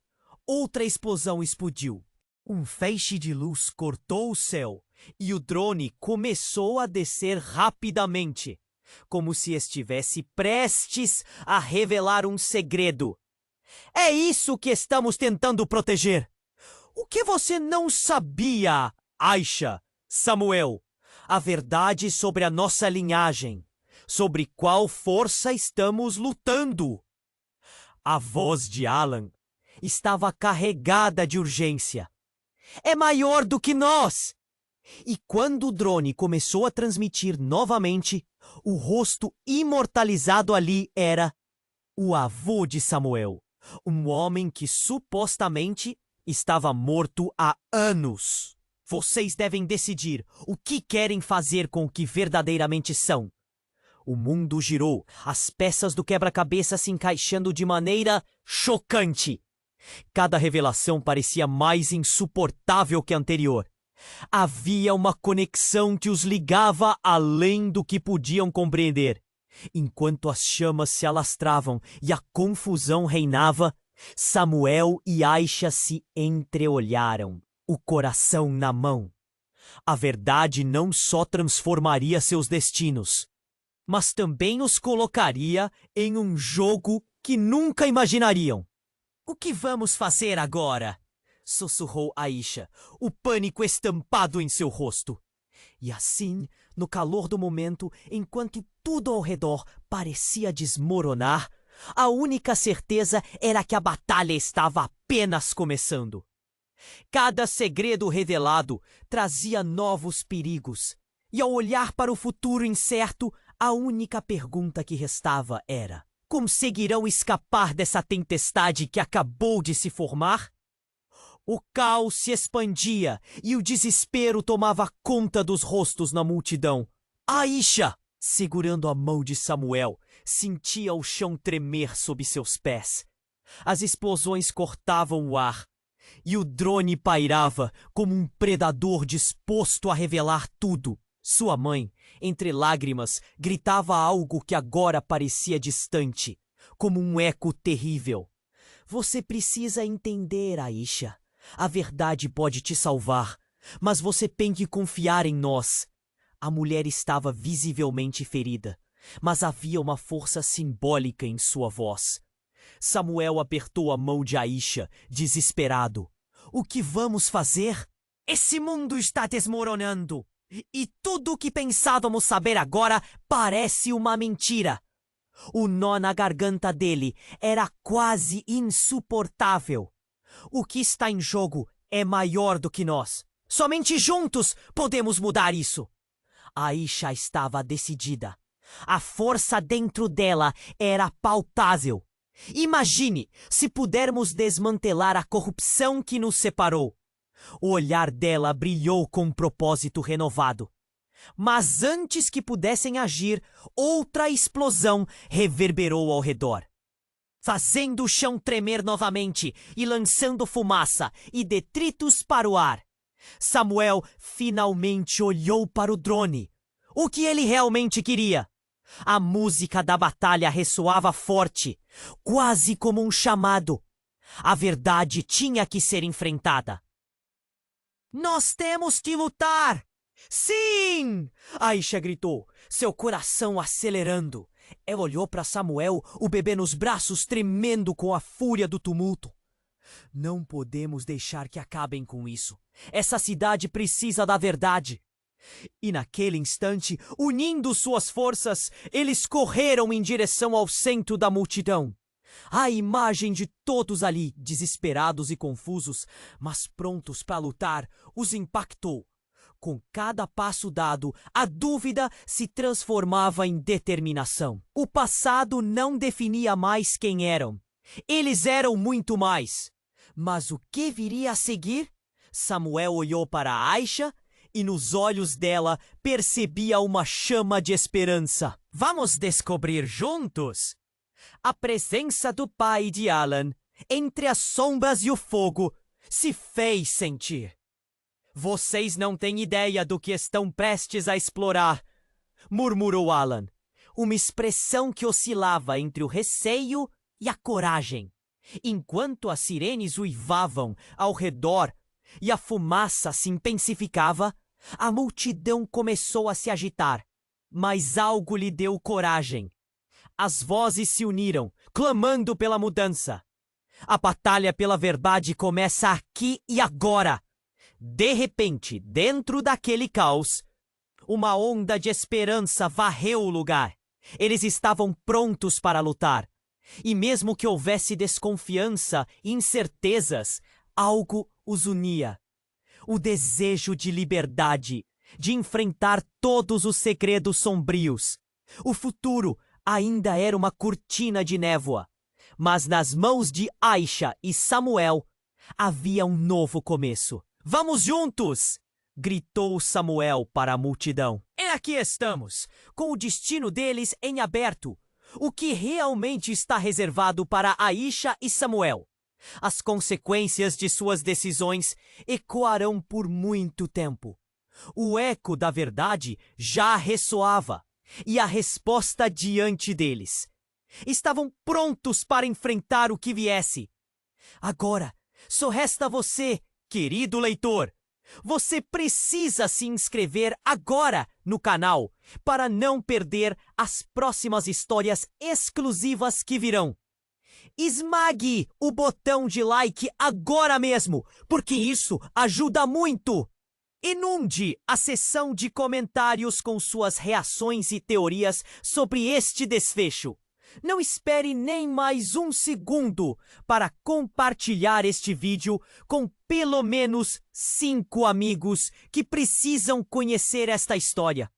outra explosão explodiu. Um feixe de luz cortou o céu e o drone começou a descer rapidamente, como se estivesse prestes a revelar um segredo. É isso que estamos tentando proteger. O que você não sabia, Aisha, Samuel? A verdade sobre a nossa linhagem, sobre qual força estamos lutando. A voz de Alan estava carregada de urgência. É maior do que nós! E quando o drone começou a transmitir novamente, o rosto imortalizado ali era o avô de Samuel, um homem que supostamente estava morto há anos. Vocês devem decidir o que querem fazer com o que verdadeiramente são. O mundo girou, as peças do quebra-cabeça se encaixando de maneira chocante. Cada revelação parecia mais insuportável que a anterior. Havia uma conexão que os ligava além do que podiam compreender. Enquanto as chamas se alastravam e a confusão reinava, Samuel e Aisha se entreolharam, o coração na mão. A verdade não só transformaria seus destinos, mas também os colocaria em um jogo que nunca imaginariam. O que vamos fazer agora? Sussurrou Aisha, o pânico estampado em seu rosto. E assim, no calor do momento, enquanto tudo ao redor parecia desmoronar, a única certeza era que a batalha estava apenas começando. Cada segredo revelado trazia novos perigos, e ao olhar para o futuro incerto, a única pergunta que restava era: conseguirão escapar dessa tempestade que acabou de se formar? O caos se expandia e o desespero tomava conta dos rostos na multidão. Aisha, segurando a mão de Samuel, sentia o chão tremer sob seus pés. As explosões cortavam o ar, E o drone pairava como um predador disposto a revelar tudo. Sua mãe, entre lágrimas, gritava algo que agora parecia distante, como um eco terrível. Você precisa entender, Aisha. A verdade pode te salvar, mas você tem que confiar em nós. A mulher estava visivelmente ferida, mas havia uma força simbólica em sua voz. Samuel apertou a mão de Aisha, desesperado. O que vamos fazer? Esse mundo está desmoronando. E tudo o que pensávamos saber agora parece uma mentira. O nó na garganta dele era quase insuportável. O que está em jogo é maior do que nós. Somente juntos podemos mudar isso. Aisha estava decidida. A força dentro dela era palpável. Imagine se pudermos desmantelar a corrupção que nos separou. O olhar dela brilhou com um propósito renovado. Mas antes que pudessem agir, outra explosão reverberou ao redor, fazendo o chão tremer novamente e lançando fumaça e detritos para o ar. Samuel finalmente olhou para o drone. O que ele realmente queria? A música da batalha ressoava forte, quase como um chamado. A verdade tinha que ser enfrentada. Nós temos que lutar! Sim! Aisha gritou, seu coração acelerando. Ela olhou para Samuel, o bebê nos braços, tremendo com a fúria do tumulto. Não podemos deixar que acabem com isso. Essa cidade precisa da verdade. E naquele instante, unindo suas forças, eles correram em direção ao centro da multidão. A imagem de todos ali, desesperados e confusos, mas prontos para lutar, os impactou. Com cada passo dado, a dúvida se transformava em determinação. O passado não definia mais quem eram. Eles eram muito mais. Mas o que viria a seguir? Samuel olhou para Aisha e nos olhos dela percebia uma chama de esperança. Vamos descobrir juntos? A presença do pai de Alan, entre as sombras e o fogo, se fez sentir. Vocês não têm ideia do que estão prestes a explorar, murmurou Alan, uma expressão que oscilava entre o receio e a coragem. Enquanto as sirenes uivavam ao redor e a fumaça se intensificava, a multidão começou a se agitar, mas algo lhe deu coragem. As vozes se uniram, clamando pela mudança. A batalha pela verdade começa aqui e agora. De repente, dentro daquele caos, uma onda de esperança varreu o lugar. Eles estavam prontos para lutar. E mesmo que houvesse desconfiança e incertezas, algo os unia. O desejo de liberdade, de enfrentar todos os segredos sombrios. O futuro ainda era uma cortina de névoa, mas nas mãos de Aisha e Samuel havia um novo começo. Vamos juntos! Gritou Samuel para a multidão. E aqui estamos, com o destino deles em aberto. O que realmente está reservado para Aisha e Samuel? As consequências de suas decisões ecoarão por muito tempo. O eco da verdade já ressoava, e a resposta diante deles. Estavam prontos para enfrentar o que viesse. Agora, só resta você, querido leitor. Você precisa se inscrever agora no canal para não perder as próximas histórias exclusivas que virão. Esmague o botão de like agora mesmo, porque isso ajuda muito. Inunde a seção de comentários com suas reações e teorias sobre este desfecho. Não espere nem mais um segundo para compartilhar este vídeo com pelo menos 5 amigos que precisam conhecer esta história.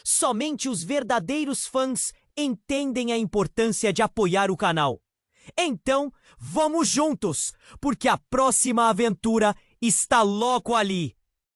Somente os verdadeiros fãs entendem a importância de apoiar o canal. Então, vamos juntos, porque a próxima aventura está logo ali.